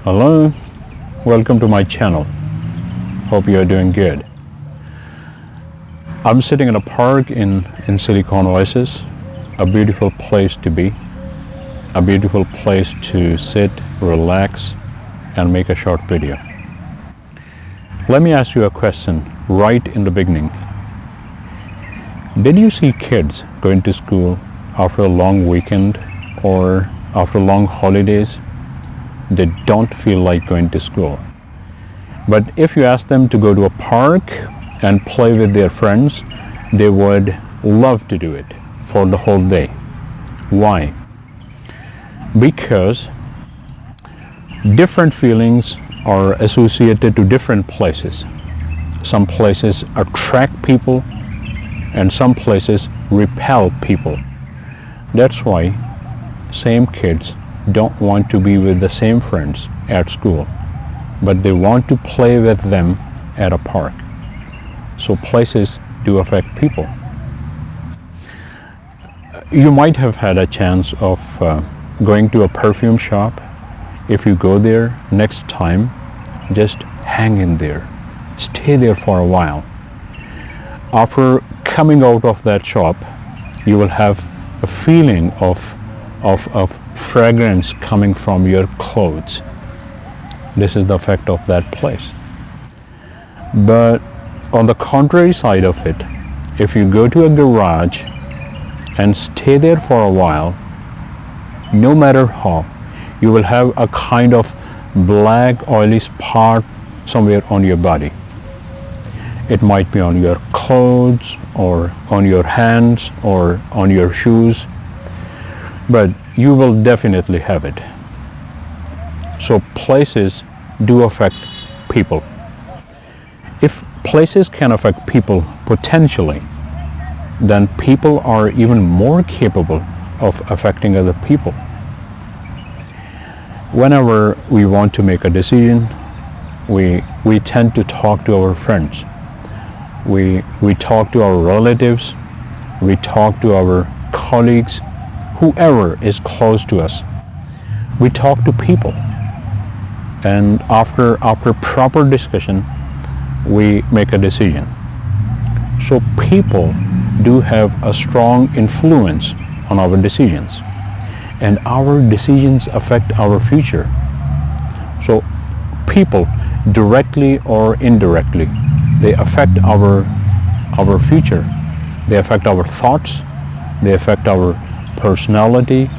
Hello, welcome to my channel. Hope you are doing good. I'm sitting in a park in Silicon Oasis, a beautiful place to be, a beautiful place to sit, relax, and make a short video. Let me ask you a question right in the beginning. Did you see kids going to school after a long weekend or after long holidays? They don't feel like going to school. But if you ask them to go to a park and play with their friends, they would love to do it for the whole day. Why? Because different feelings are associated to different places. Some places attract people and some places repel people. That's why same kids don't want to be with the same friends at school, but they want to play with them at a park. So places do affect people. You might have had a chance of going to a perfume shop. If you go there next time, just hang in there. Stay there for a while. After coming out of that shop, you will have a feeling of fragrance coming from your clothes. This is the effect of that place. But on the contrary side of it, if you go to a garage and stay there for a while, no matter how, you will have a kind of black oily spot somewhere on your body. It might be on your clothes or on your hands or on your shoes, but you will definitely have it. So places do affect people. If places can affect people potentially, then people are even more capable of affecting other people. Whenever we want to make a decision, we tend to talk to our friends. We talk to our relatives, we talk to our colleagues, whoever is close to us. We talk to people, and after proper discussion, we make a decision. So people do have a strong influence on our decisions, and our decisions affect our future. So people, directly or indirectly, they affect our future. They affect our thoughts, they affect our personality,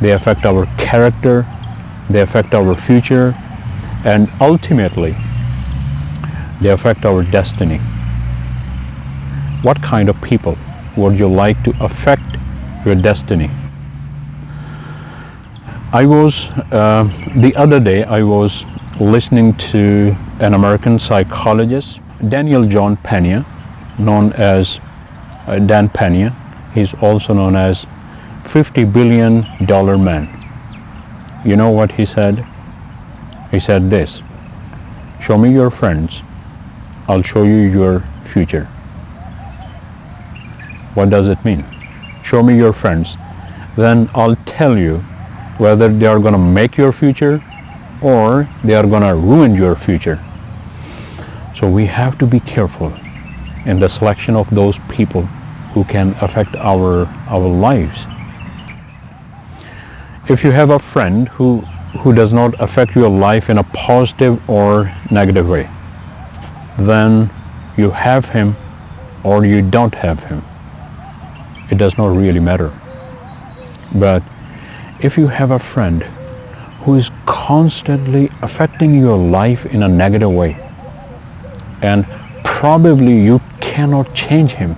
they affect our character, they affect our future, and ultimately they affect our destiny. What kind of people would you like to affect your destiny? The other day I was listening to an American psychologist, Daniel John Pena, known as Dan Pena. He's also known as $50 billion man. You know what he said? He said this: show me your friends, I'll show you your future. What does it mean? Show me your friends, then I'll tell you whether they are going to make your future or they are going to ruin your future. So we have to be careful in the selection of those people who can affect our lives. If you have a friend who does not affect your life in a positive or negative way, then you have him or you don't have him. It does not really matter. But if you have a friend who is constantly affecting your life in a negative way, and probably you cannot change him,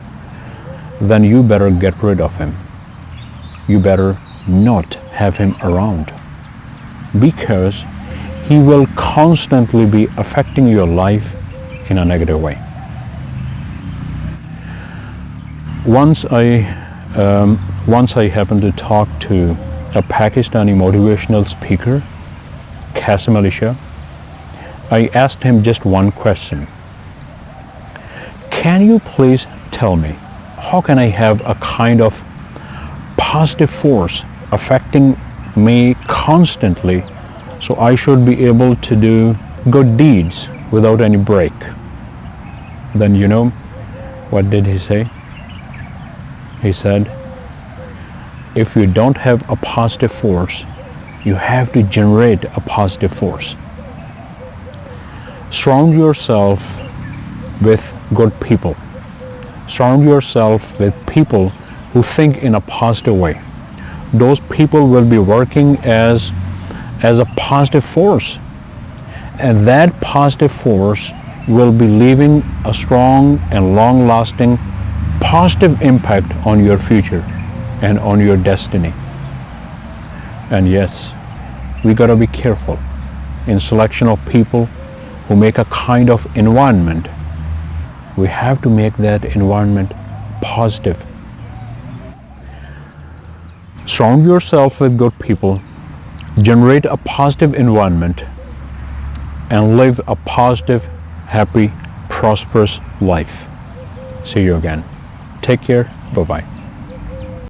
then you better get rid of him. You better not have him around, because he will constantly be affecting your life in a negative way. Once I happened to talk to a Pakistani motivational speaker, Qasim Ali Shah. I asked him just one question. Can you please tell me, how can I have a kind of positive force affecting me constantly So I should be able to do good deeds without any break. Then you know, what did he say? He said, if you don't have a positive force, you have to generate a positive force. Surround yourself with good people. Surround yourself with people who think in a positive way. Those people will be working as a positive force. And that positive force will be leaving a strong and long-lasting positive impact on your future and on your destiny. And yes, we gotta be careful in selection of people who make a kind of environment. We have to make that environment positive. Surround yourself with good people, generate a positive environment, and live a positive, happy, prosperous life. See you again. Take care. Bye-bye.